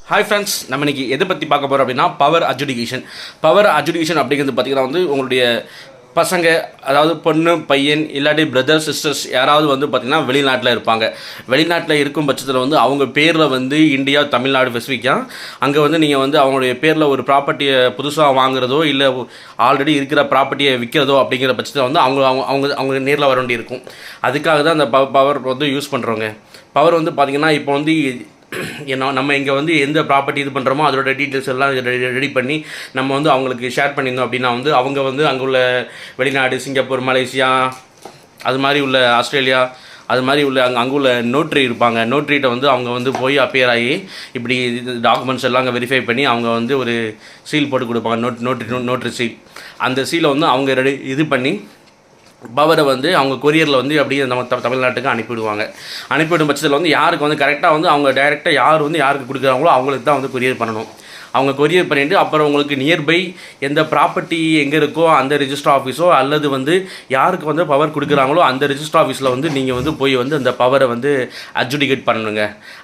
Hi friends, நம்ம இன்றைக்கி எதை பற்றி பார்க்க போகிறோம் அப்படின்னா பவர் அட்ஜுடிகேஷன். பவர் அட்ஜுடிகேஷன் அப்படிங்கிறது பார்த்திங்கன்னா வந்து உங்களுடைய பசங்க, அதாவது பொண்ணு பையன் இல்லாட்டி பிரதர்ஸ் சிஸ்டர்ஸ் யாராவது வந்து பார்த்திங்கன்னா வெளிநாட்டில் இருப்பாங்க. வெளிநாட்டில் இருக்கும் பட்சத்தில் வந்து அவங்க பேரில் வந்து இந்தியா தமிழ்நாடு ஸ்பெசிஃபிக்காக அங்கே வந்து நீங்கள் வந்து அவங்களுடைய பேரில் ஒரு ப்ராப்பர்ட்டியை புதுசாக வாங்குறதோ இல்லை ஆல்ரெடி இருக்கிற ப்ராப்பர்ட்டியை விற்கிறதோ அப்படிங்கிற பட்சத்தில் வந்து அவங்க அவங்க அவங்க நேரில் வர வேண்டி இருக்கும். அதுக்காக தான் அந்த பவர் வந்து யூஸ் பண்ணுறவங்க. பவர் வந்து பார்த்திங்கன்னா இப்போ வந்து நம்ம இங்கே வந்து எந்த ப்ராப்பர்ட்டி இது பண்ணுறோமோ அதோட டீட்டெயில்ஸ் எல்லாம் ரெடி பண்ணி நம்ம வந்து அவங்களுக்கு ஷேர் பண்ணியிருந்தோம் அப்படின்னா வந்து அவங்க வந்து அங்கே உள்ள வெளிநாடு, சிங்கப்பூர், மலேசியா, அது மாதிரி உள்ள ஆஸ்திரேலியா, அது மாதிரி உள்ள அங்கே உள்ள நோட்ரி இருப்பாங்க. நோட்ரிகிட்ட வந்து அவங்க வந்து போய் அப்பியர் ஆகி இப்படி டாக்குமெண்ட்ஸ் எல்லாம் அங்கே வெரிஃபை பண்ணி அவங்க வந்து ஒரு சீல் போட்டு கொடுப்பாங்க, நோட்ரி சீல். அந்த சீலை வந்து அவங்க இது பண்ணி பவரை வந்து அவங்க கொரியரில் வந்து அப்படியே நம்ம தமிழ்நாட்டுக்கு அனுப்பிவிடும் பட்சத்தில் வந்து யாருக்கு வந்து கரெக்டாக வந்து அவங்க டைரெக்டாக யார் வந்து யாருக்கு கொடுக்குறாங்களோ அவங்களுக்கு தான் வந்து கொரியர் பண்ணணும். அவங்க கொரியர் பண்ணிவிட்டு அப்புறம் உங்களுக்கு நியர்பை எந்த ப்ராப்பர்ட்டி எங்கே இருக்கோ அந்த ரிஜிஸ்டர் ஆஃபீஸோ அல்லது வந்து யாருக்கு வந்து பவர் கொடுக்குறாங்களோ அந்த ரிஜிஸ்டர் ஆஃபீஸில் வந்து நீங்கள் வந்து போய் வந்து அந்த பவரை வந்து அட்ஜுடிகேட் பண்ணணுங்க.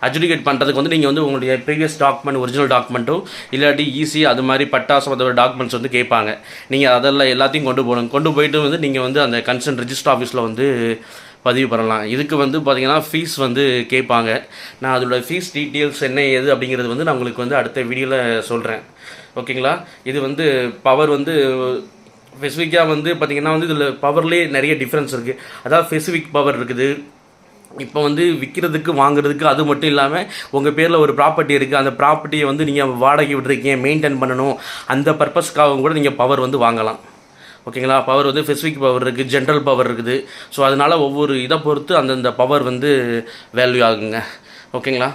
அட்ஜுடிகேட் பண்ணுறதுக்கு வந்து நீங்கள் வந்து உங்களுடைய ப்ரீவியஸ் டாக்குமெண்ட், ஒரிஜினல் டாக்குமெண்ட்டோ இல்லாட்டி ஈஸி அது மாதிரி பட்டாசம் அதோட டாக்குமெண்ட்ஸ் வந்து கேட்பாங்க. நீங்கள் அதெல்லாம் எல்லாத்தையும் கொண்டு போயிட்டு வந்து நீங்கள் வந்து அந்த கன்சர்ன் ரிஜிஸ்டர் ஆஃபீஸில் வந்து பதிவு பண்ணலாம். இதுக்கு வந்து பார்த்திங்கன்னா ஃபீஸ் வந்து கேட்பாங்க. நான் அதோட ஃபீஸ் டீட்டெயில்ஸ் என்ன ஏது அப்படிங்கிறது வந்து நான் உங்களுக்கு வந்து அடுத்த வீடியோவில் சொல்கிறேன். ஓகேங்களா? இது வந்து பவர் வந்து ஸ்பெசிஃபிக்காக வந்து பார்த்திங்கன்னா வந்து இதில் பவர்லேயே நிறைய டிஃப்ரென்ஸ் இருக்குது. அதாவது ஸ்பெசிஃபிக் பவர் இருக்குது. இப்போ வந்து விற்கிறதுக்கு வாங்குறதுக்கு, அது மட்டும் இல்லாமல் உங்கள் பேரில் ஒரு ப்ராப்பர்ட்டி இருக்குது, அந்த ப்ராப்பர்ட்டியை வந்து நீங்கள் வாடகை விட்டுருக்கீங்க, மெயின்டைன் பண்ணணும், அந்த பர்பஸ்க்காக கூட நீங்கள் பவர் வந்து வாங்கலாம். ஓகேங்களா? பவர் வந்து ஸ்பெசிஃபிக் பவர் இருக்குது, ஜென்ரல் பவர் இருக்குது. ஸோ அதனால் ஒவ்வொரு இதை பொறுத்து அந்தந்த பவர் வந்து வேல்யூ ஆகுங்க. ஓகேங்களா?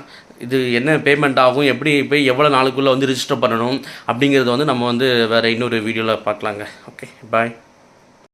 இது என்ன பேமெண்ட் ஆகும், எப்படி போய் எவ்வளோ நாளுக்குள்ளே வந்து ரிஜிஸ்டர் பண்ணணும் அப்படிங்கிறத வந்து நம்ம வந்து வேறு இன்னொரு வீடியோவில் பார்க்கலாங்க. ஓகே, பாய்.